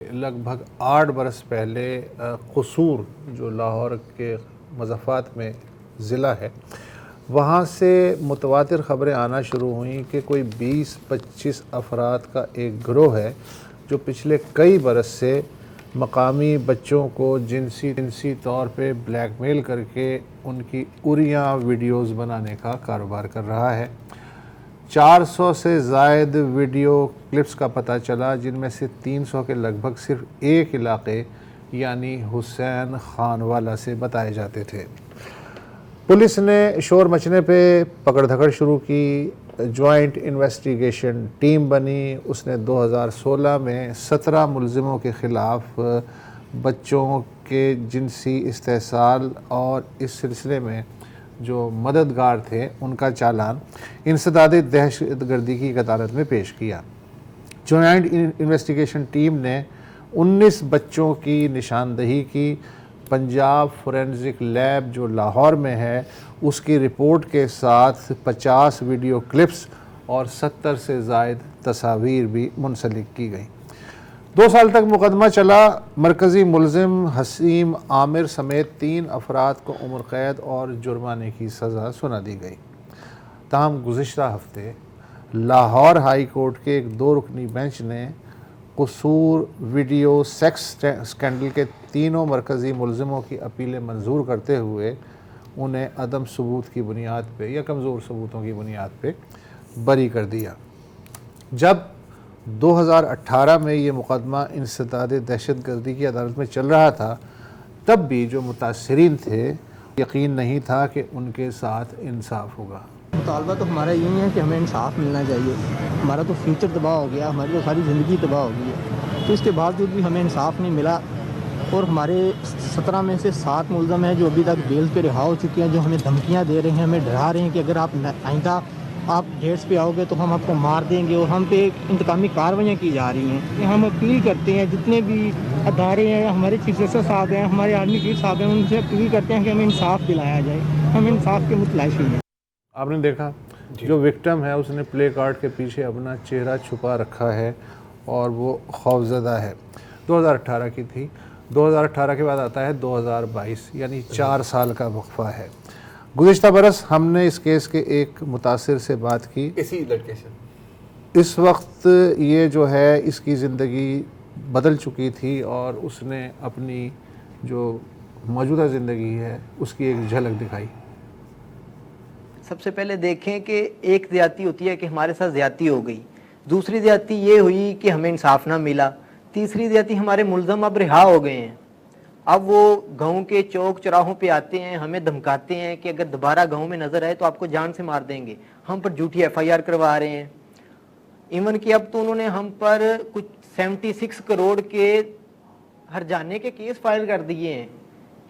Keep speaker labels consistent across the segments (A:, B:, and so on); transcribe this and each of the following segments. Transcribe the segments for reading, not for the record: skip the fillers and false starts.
A: لگ بھگ 8 برس پہلے قصور جو لاہور کے مضافات میں ضلع ہے وہاں سے متواتر خبریں آنا شروع ہوئیں کہ کوئی 20-25 افراد کا ایک گروہ ہے جو پچھلے کئی برس سے مقامی بچوں کو جنسی طور پہ بلیک میل کر کے ان کی اریاں ویڈیوز بنانے کا کاروبار کر رہا ہے۔ 400 سے زائد ویڈیو کلپس کا پتہ چلا جن میں سے 300 کے لگ بھگ صرف ایک علاقے یعنی حسین خان والا سے بتائے جاتے تھے۔ پولیس نے شور مچنے پہ پکڑ دھکڑ شروع کی، جوائنٹ انویسٹیگیشن ٹیم بنی۔ اس نے 2016 میں 17 ملزموں کے خلاف بچوں کے جنسی استحصال اور اس سلسلے میں جو مددگار تھے ان کا چالان انسداد دہشت گردی کی عدالت میں پیش کیا۔ جوائنٹ انویسٹیگیشن ٹیم نے 19 بچوں کی نشاندہی کی۔ پنجاب فورینزک لیب جو لاہور میں ہے اس کی رپورٹ کے ساتھ 50 ویڈیو کلپس اور 70 سے زائد تصاویر بھی منسلک کی گئیں۔ 2 سال تک مقدمہ چلا۔ مرکزی ملزم حسیم عامر سمیت 3 افراد کو عمر قید اور جرمانے کی سزا سنا دی گئی۔ تاہم گزشتہ ہفتے لاہور ہائی کورٹ کے ایک 2 رکنی بینچ نے قصور ویڈیو سیکس سکینڈل کے تینوں مرکزی ملزموں کی اپیلیں منظور کرتے ہوئے انہیں عدم ثبوت کی بنیاد پہ یا کمزور ثبوتوں کی بنیاد پہ بری کر دیا۔ جب 2018 میں یہ مقدمہ انسداد دہشت گردی کی عدالت میں چل رہا تھا تب بھی جو متاثرین تھے یقین نہیں تھا کہ ان کے ساتھ انصاف ہوگا۔
B: مطالبہ تو ہمارا یہی ہے کہ ہمیں انصاف ملنا چاہیے۔ ہمارا تو فیوچر تباہ ہو گیا، ہماری تو ساری زندگی تباہ ہو گئی ہے، تو اس کے باوجود بھی ہمیں انصاف نہیں ملا۔ اور ہمارے 17 میں سے 7 ملزم ہیں جو ابھی تک بیل پہ رہا ہو چکے ہیں، جو ہمیں دھمکیاں دے رہے ہیں، ہمیں ڈرا رہے ہیں کہ اگر آپ آئندہ آپ گیٹس پہ آؤ گے تو ہم آپ کو مار دیں گے، اور ہم پہ انتقامی کارروائیاں کی جا رہی ہیں۔ ہم اپیل کرتے ہیں جتنے بھی ادارے ہیں، ہمارے چیف جسٹس صاحب ہیں، ہمارے آرمی چیف صاحب ہیں، ان سے اپیل کرتے ہیں کہ ہمیں انصاف دلایا جائے، ہم انصاف کے متلاشی ہیں۔
A: آپ نے دیکھا جو وکٹم ہے اس نے پلے کارڈ کے پیچھے اپنا چہرہ چھپا رکھا ہے اور وہ خوفزدہ ہے۔ 2018 کی تھی، 2018 کے بعد آتا ہے 2022 یعنی 4 سال کا وقفہ ہے۔ گزشتہ برس ہم نے اس کیس کے ایک متاثر سے بات کی۔
C: اسی لڑکے سے
A: اس وقت یہ جو ہے اس کی زندگی بدل چکی تھی اور اس نے اپنی جو موجودہ زندگی ہے اس کی ایک جھلک دکھائی۔
D: سب سے پہلے دیکھیں کہ ایک زیادتی ہوتی ہے کہ ہمارے ساتھ زیادتی ہو گئی، دوسری زیادتی یہ ہوئی کہ ہمیں انصاف نہ ملا، تیسری زیادتی ہمارے ملزم اب رہا ہو گئے ہیں۔ اب وہ گاؤں کے چوک چراہوں پہ آتے ہیں، ہمیں دھمکاتے ہیں کہ اگر دوبارہ گاؤں میں نظر آئے تو آپ کو جان سے مار دیں گے، ہم پر جھوٹی FIR کروا رہے ہیں۔ ایون کہ اب تو انہوں نے ہم پر کچھ 76 کروڑ کے ہرجانے کے کیس فائل کر دیے ہیں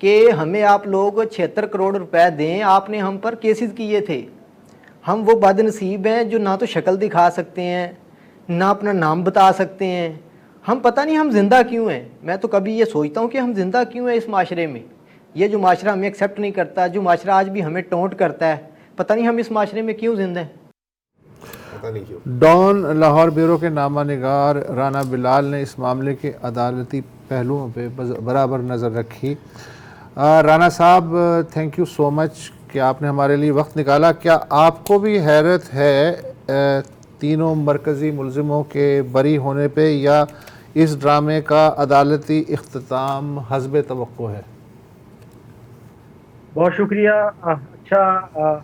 D: کہ ہمیں آپ لوگ 76 کروڑ روپے دیں، آپ نے ہم پر کیسز کیے تھے۔ ہم وہ بد نصیب ہیں جو نہ تو شکل دکھا سکتے ہیں نہ اپنا نام بتا سکتے ہیں۔ ہم پتہ نہیں ہم زندہ کیوں ہیں۔ میں تو کبھی یہ سوچتا ہوں کہ ہم زندہ کیوں ہیں اس معاشرے میں، یہ جو معاشرہ ہمیں ایکسیپٹ نہیں کرتا، جو معاشرہ آج بھی ہمیں ٹونٹ کرتا ہے، پتہ نہیں ہم اس معاشرے میں کیوں زندہ ہیں۔
A: ڈان لاہور بیورو کے نامہ نگار رانا بلال نے اس معاملے کے عدالتی پہلوؤں پہ برابر نظر رکھی۔ رانا صاحب تھینک یو سو مچ کہ آپ نے ہمارے لیے وقت نکالا۔ کیا آپ کو بھی حیرت ہے تینوں مرکزی ملزموں کے بری ہونے پہ یا اس ڈرامے کا عدالتی اختتام حسب توقع ہے؟
E: بہت شکریہ۔ اچھا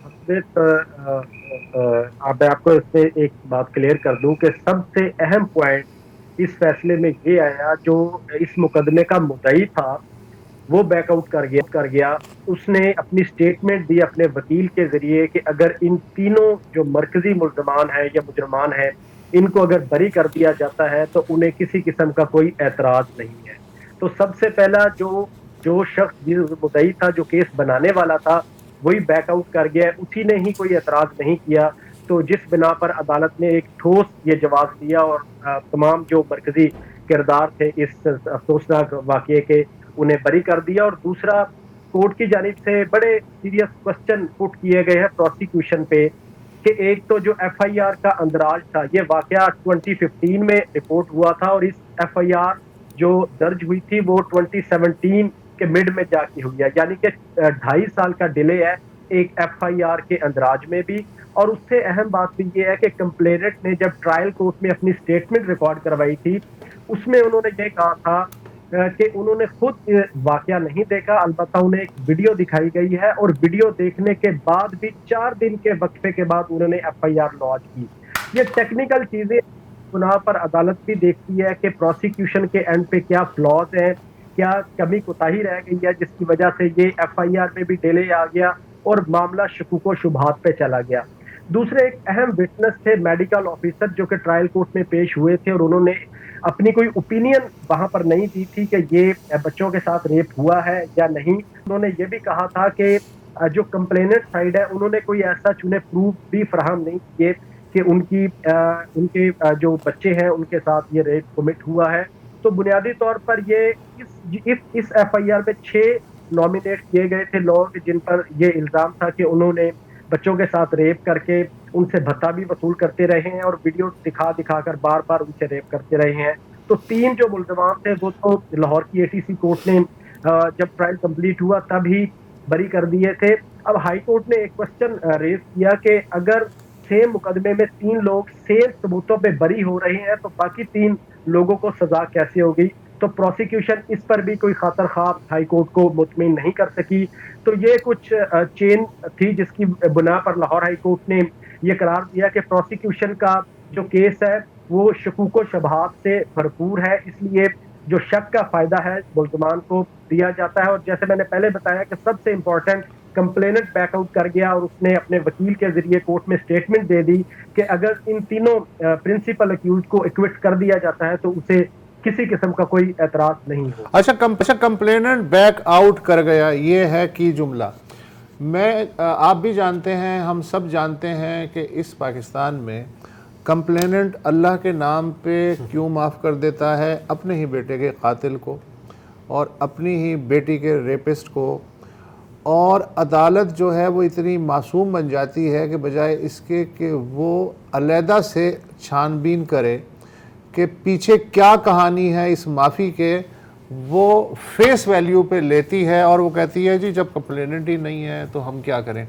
E: حسب آپ کو اس میں ایک بات کلیئر کر دوں کہ سب سے اہم پوائنٹ اس فیصلے میں یہ آیا جو اس مقدمے کا مدعی تھا وہ بیک آؤٹ کر گیا۔ اس نے اپنی سٹیٹمنٹ دی اپنے وکیل کے ذریعے کہ اگر ان تینوں جو مرکزی ملزمان ہیں یا مجرمان ہیں ان کو اگر بری کر دیا جاتا ہے تو انہیں کسی قسم کا کوئی اعتراض نہیں ہے۔ تو سب سے پہلا جو شخص مدعی تھا، جو کیس بنانے والا تھا، وہی بیک آؤٹ کر گیا، اسی نے ہی کوئی اعتراض نہیں کیا۔ تو جس بنا پر عدالت نے ایک ٹھوس یہ جواب دیا اور تمام جو مرکزی کردار تھے اس افسوسناک واقعے کے انہیں بری کر دیا۔ اور دوسرا، کورٹ کی جانب سے بڑے سیریس کوسچن پٹ کیے گئے ہیں پروسیکیوشن پہ کہ ایک تو جو FIR کا اندراج تھا، یہ واقعہ 2015 میں رپورٹ ہوا تھا اور اس FIR جو درج ہوئی تھی وہ 2017 کے مڈ میں جا کے ہوئی ہے، یعنی کہ 2.5 سال کا ڈیلے ہے ایک ایف آئی آر کے اندراج میں بھی. اور اس سے اہم بات بھی یہ ہے کہ کمپلیننٹ نے جب ٹرائل کورٹ میں اپنی سٹیٹمنٹ ریکارڈ کروائی تھی اس میں انہوں نے یہ کہا تھا کہ انہوں نے خود واقعہ نہیں دیکھا، البتہ انہیں ایک ویڈیو دکھائی گئی ہے اور ویڈیو دیکھنے کے بعد بھی 4 دن کے وقفے کے بعد انہوں نے ایف آئی آر لانچ کی. یہ ٹیکنیکل چیزیں گناہ پر عدالت بھی دیکھتی ہے کہ پروسیکیوشن کے اینڈ پہ کیا فلاز ہیں، کیا کمی کوتاہی رہ گئی ہے جس کی وجہ سے یہ ایف آئی آر میں بھی ڈیلے آ گیا اور معاملہ شکوک و شبہات پہ چلا گیا. دوسرے ایک اہم وٹنس تھے میڈیکل آفیسر جو کہ ٹرائل کورٹ میں پیش ہوئے تھے اور انہوں نے اپنی کوئی اوپینین وہاں پر نہیں دی تھی کہ یہ بچوں کے ساتھ ریپ ہوا ہے یا نہیں. انہوں نے یہ بھی کہا تھا کہ جو کمپلیننٹ سائڈ ہے انہوں نے کوئی ایسا چنے پروف بھی فراہم نہیں کیے کہ ان کے جو بچے ہیں ان کے ساتھ یہ ریپ کمٹ ہوا ہے. تو بنیادی طور پر یہ اس ایف آئی آر میں 6 نامینیٹ کیے گئے تھے لوگ جن پر یہ الزام تھا کہ انہوں نے بچوں کے ساتھ ریپ کر کے ان سے بھتہ بھی وصول کرتے رہے ہیں اور ویڈیو دکھا کر بار بار ان سے ریپ کرتے رہے ہیں. تو 3 جو ملزمان تھے وہ تو لاہور کی اے ٹی سی کورٹ نے جب ٹرائل کمپلیٹ ہوا تب ہی بری کر دیے تھے. اب ہائی کورٹ نے ایک کوشچن ریز کیا کہ اگر سیم مقدمے میں 3 لوگ سیم ثبوتوں پہ بری ہو رہے ہیں تو باقی 3 لوگوں کو سزا کیسے ہوگی. تو پروسیکیوشن اس پر بھی کوئی خاطر خواہ ہائی کورٹ کو مطمئن نہیں کر سکی. تو یہ کچھ چین تھی جس کی بنا پر لاہور ہائی کورٹ نے یہ قرار دیا کہ پروسیکیوشن کا جو کیس ہے وہ شکوک و شبہات سے بھرپور ہے، اس لیے جو شک کا فائدہ ہے ملزمان کو دیا جاتا ہے. اور جیسے میں نے پہلے بتایا کہ سب سے امپورٹنٹ کمپلیننٹ بیک آؤٹ کر گیا اور اس نے اپنے وکیل کے ذریعے کورٹ میں سٹیٹمنٹ دے دی کہ اگر ان تینوں پرنسپل اکیوز کو ایکوٹ کر دیا جاتا ہے تو اسے کسی قسم کا کوئی اعتراض نہیں ہو.
A: اچھا کمپلیننٹ بیک آؤٹ کر گیا، یہ ہے کی جملہ. آپ بھی جانتے ہیں، ہم سب جانتے ہیں کہ اس پاکستان میں کمپلیننٹ اللہ کے نام پہ کیوں معاف کر دیتا ہے اپنے ہی بیٹے کے قاتل کو اور اپنی ہی بیٹی کے ریپسٹ کو. اور عدالت جو ہے وہ اتنی معصوم بن جاتی ہے کہ بجائے اس کے کہ وہ علیحدہ سے چھان بین کرے کہ پیچھے کیا کہانی ہے اس معافی کے، وہ فیس ویلیو پہ لیتی ہے اور وہ کہتی ہے جی جب کمپلیننٹ ہی نہیں ہے تو ہم کیا کریں.